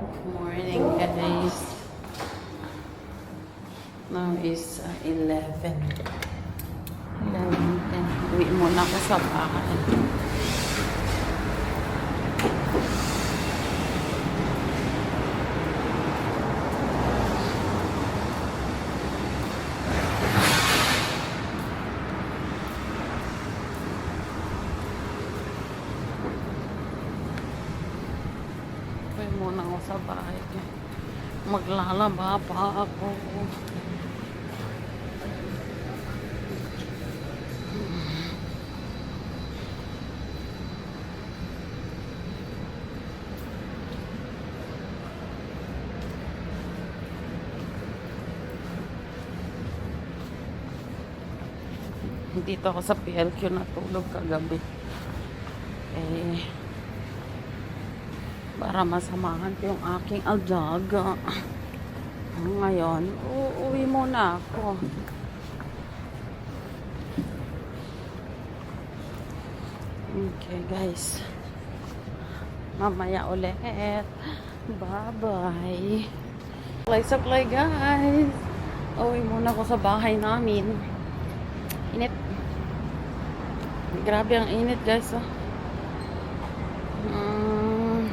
Morning guys. Now is 11. 11:10. Uwi muna ako sa bahay. Uwi muna ako sa bahay. Maglalaba pa ako. Dito ako sa PLQ natulog kagabi. Para masamahan ko yung aking alaga. Ngayon, uuwi muna ako. Okay guys. Mamaya ulit. Bye-bye. Supply guys. Uwi muna ako sa bahay namin. Init. Grabe ang init guys.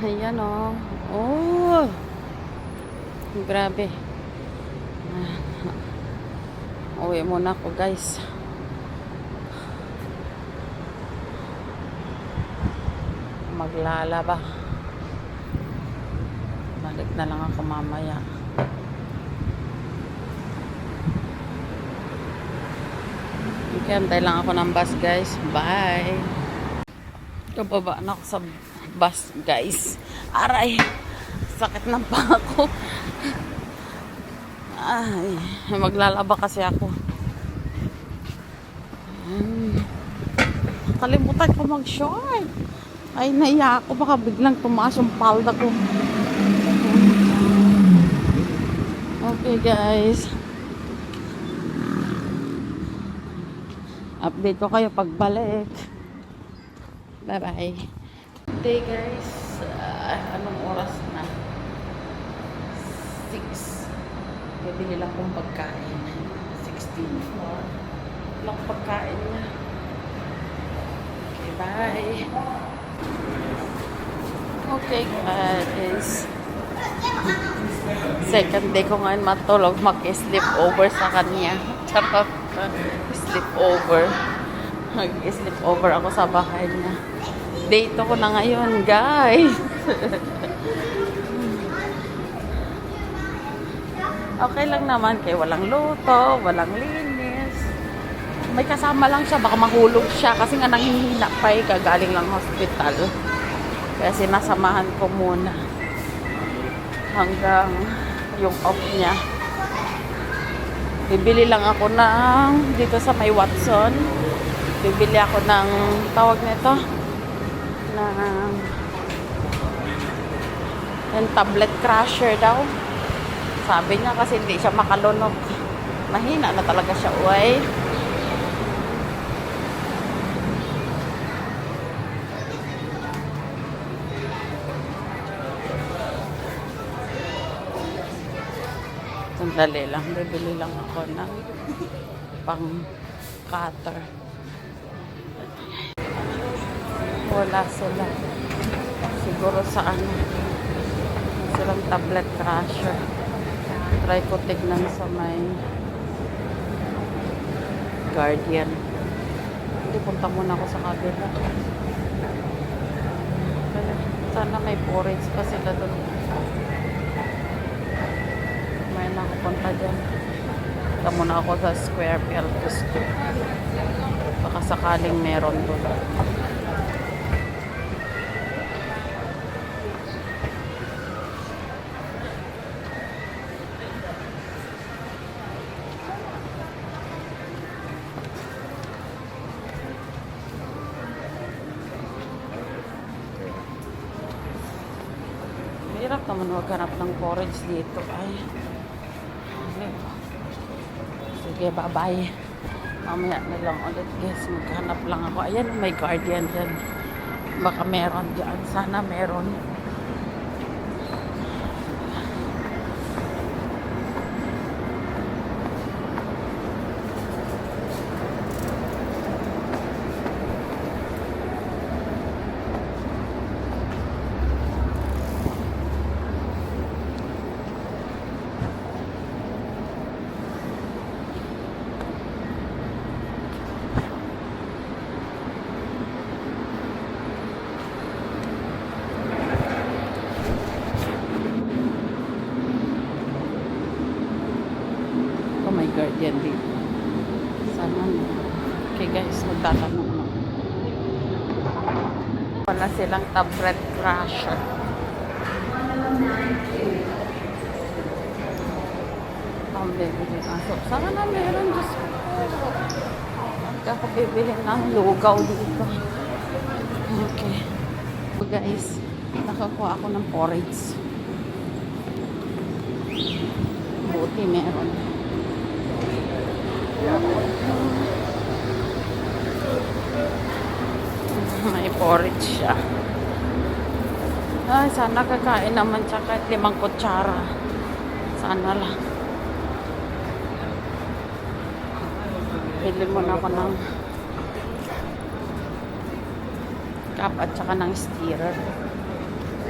Ayan o. Oh. Grabe. Uwi muna ako guys. Maglalaba. Balik na lang ako mamaya. Okay, antay lang ako ng bus guys. Bye. Kababa na ako sa bus guys. Aray. Sakit ng paa ko. Ay, maglalaba kasi ako. Kalimutan ko mag-short. Ay, naiya ako. Baka biglang tumaas yung palda ko. Okay guys. Update ko kayo pagbalik. Bye-bye. Day guys. Anong oras na? 6. Bibili lang kong pagkain. 16. Lang pagkain niya. Okay, bye. Okay guys. Second day ko ngayon matulog. Mag-sleep over sa kanya. Charot. Sleep over. Mag-sleep over ako sa bahay niya. Date ko na ngayon, guys. Okay lang naman kay walang luto, walang linis. May kasama lang siya, baka mahulog siya kasi nga nanghihina pa kagaling lang hospital. Kaya sinasamahan ko muna hanggang yung off niya. Bibili lang ako ng dito sa may Watson. Bibili ako ng tawag nito ng yung tablet crusher daw. Sabi niya kasi hindi siya makalunok. Mahina na talaga siya, uy. Sandali lang. Bibili lang ako ng pang cutter. Wala sila. Siguro sa ano. Silang tablet crusher. Try ko tignan sa may Guardian. Hindi, punta muna ako sa kabila. Sana may porridge pa sila doon. May nakapunta dyan. Punta muna ako sa Square PLQ School. Baka sakaling meron doon. Hirap naman maghanap ng porridge dito. Ay. Sige, bye-bye. Mamaya na lang ulit guys. Maghanap lang ako. Ayan, may Guardian dyan. Baka meron dyan. Sana meron. guardian dito. Sana na. Okay guys, magtatanong na. Wala silang tablet crusher. Ang bibili na. So, sana na meron. Diyos ko. Hindi ako bibili ng lugaw dito. Okay. So guys, nakakuha ako ng porridge. Buti meron. May porridge siya. Ay, sana kakain naman siya kahit 5 kutsara. Sana lang. Bili muna ako ng cup at saka ng stirrer.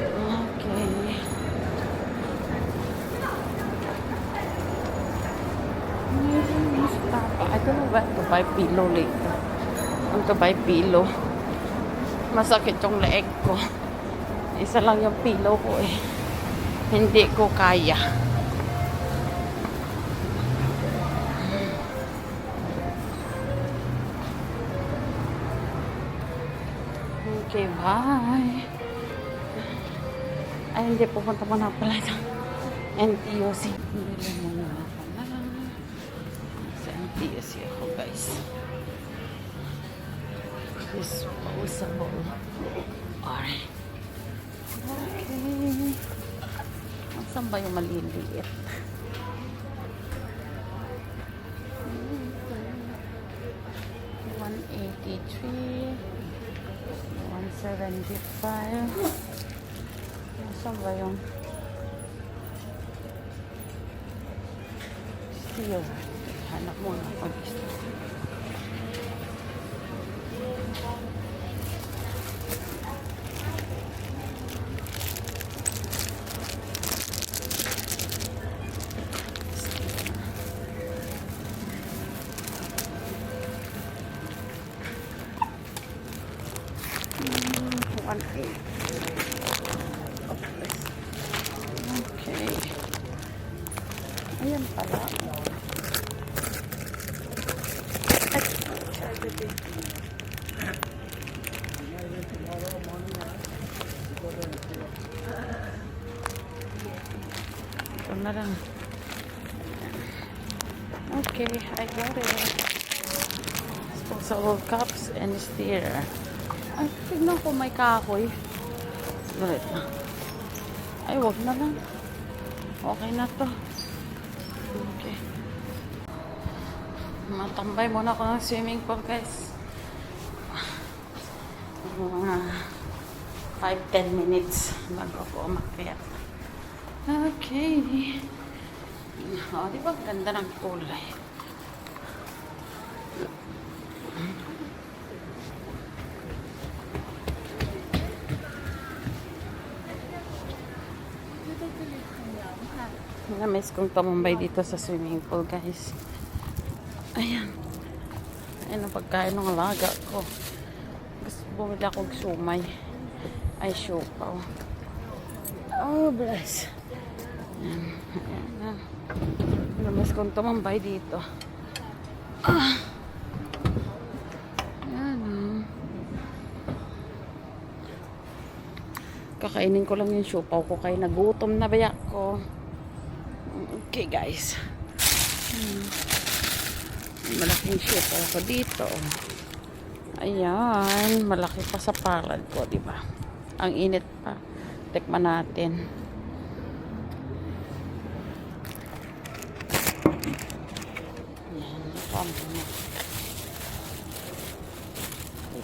Okay. I don't know where to buy pillow later. I want to buy pillow. Masakit yung leeg ko. Isa lang yung pillow ko eh. Hindi ko kaya. Okay, bye. Ay, hindi. Pupunta mo na pala ito. NTUC. Bili muna ako na. Sa NTUC ako, guys. Disposable. Alright. Okay. Saan ba yung maliliit? $183. $175. Saan ba yung steel? Hanap mo na pag steel. Okay. Ayan pala. Ito na lang. Okay, I got it. Disposable cups and stirrer. Ay, tignan ko may kahoy. Right na. Ay, wag na lang. Okay na to. Okay. Matambay muna ako ng swimming pool, guys. Mga 5-10 minutes bago ako umakyat. Okay. O, di ba? Ganda ng kulay. Namiss kong tumambay dito sa swimming pool, guys. Ayan. Ayan ang pagkain ng alaga ko. Gusto bumili akong sumay. Ay, siopaw. Oh, bless. Ayan. Ayan. Namiss kong tumambay dito. Ah. Ayan. Kakainin ko lang yung siopaw ko kaya nagutom na baya ko. Okay, guys. Malaking siopaw ko dito. Ayan, malaki pa sa palad ko, di ba? Ang init pa. Tikman natin. Ayan, nakampo na.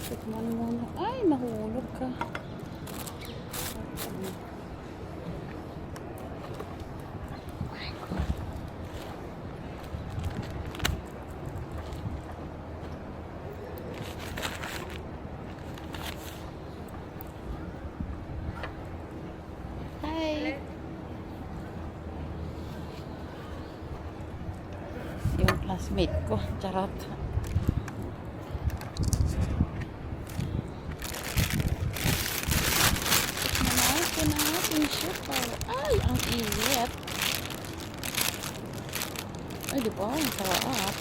Tikman muna. Ay, nahulog ka. Yung classmate ko, charot. Manawin na natin siya pa. Ay, ang init. Ay, di ba? Ang sarap.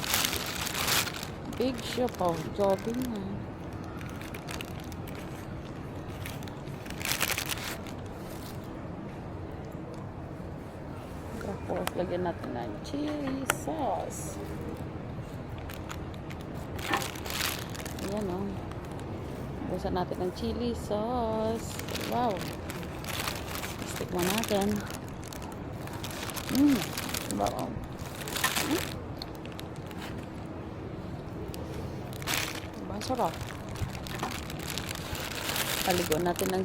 Big shop, oh. Jogging na. Tapos, lagyan natin ng chili sauce. Ayan, oh. Busan natin ng chili sauce. Wow. Stick mo natin. Diba, oh. Diba, sarap. Paligon natin ng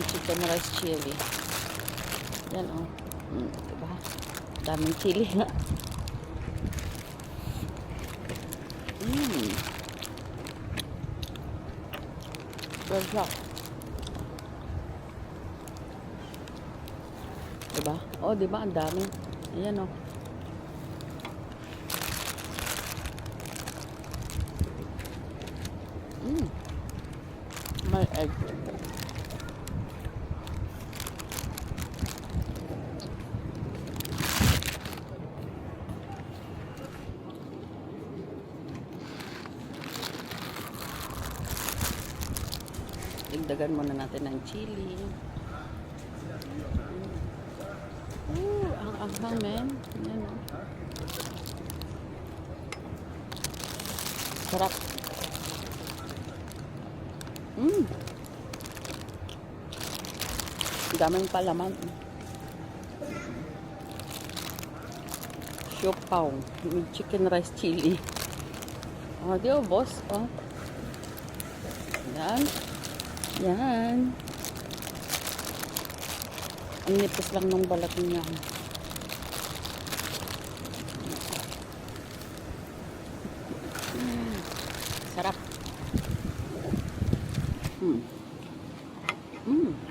chicken rice chili. Yan, oh. Diba? Daming chili nga. Sarap. Diba? Oh, diba? Ang dami. Ayan, oh. May egg. Dagdagan muna natin ng chili. Ang anghang, men. Ayan, oh. Sarap. Daming palaman. Siopaw with chicken rice chili. Oh, di, oh, boss. Oh. Yan. Yan. Ang nipis lang ng balat niya. Sarap.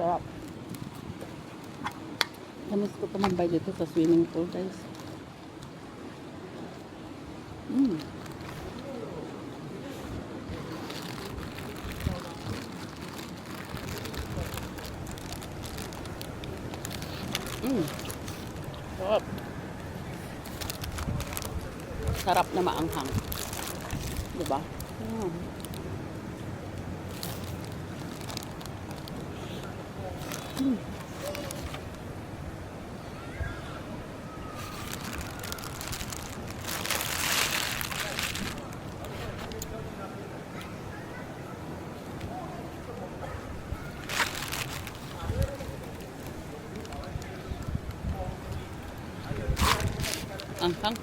Sarap. Tamis ko tumambay dito sa swimming pool, guys. Sarap. Sarap na maanghang. Diba? Anghang.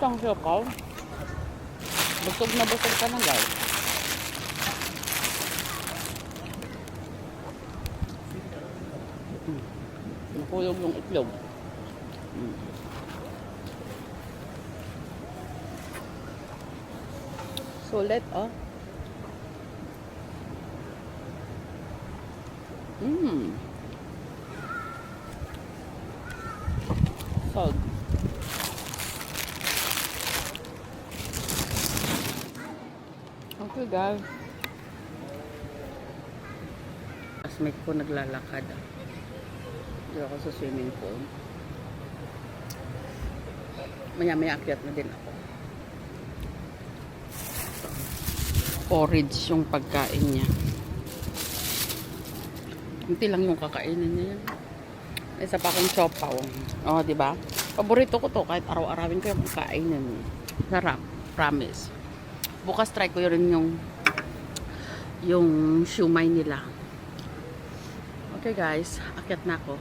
Ang siyapaw. Busog na busog ka na, guys. Nakulog yung itlog. Sulit, oh. Salt. Okay, guys. Classmate ko naglalakad. Dito ako sa swimming pool. Maya-maya akyat na din ako. Porridge yung pagkain niya. Hindi lang yung kakainin niya yan. Isa pa akong siopaw. Oh, di ba? Paborito ko to kahit araw-arawin ko yung kakainin. Sarap, promise. Bukas try ko rin yung siumay nila. Okay guys, akyat na ako.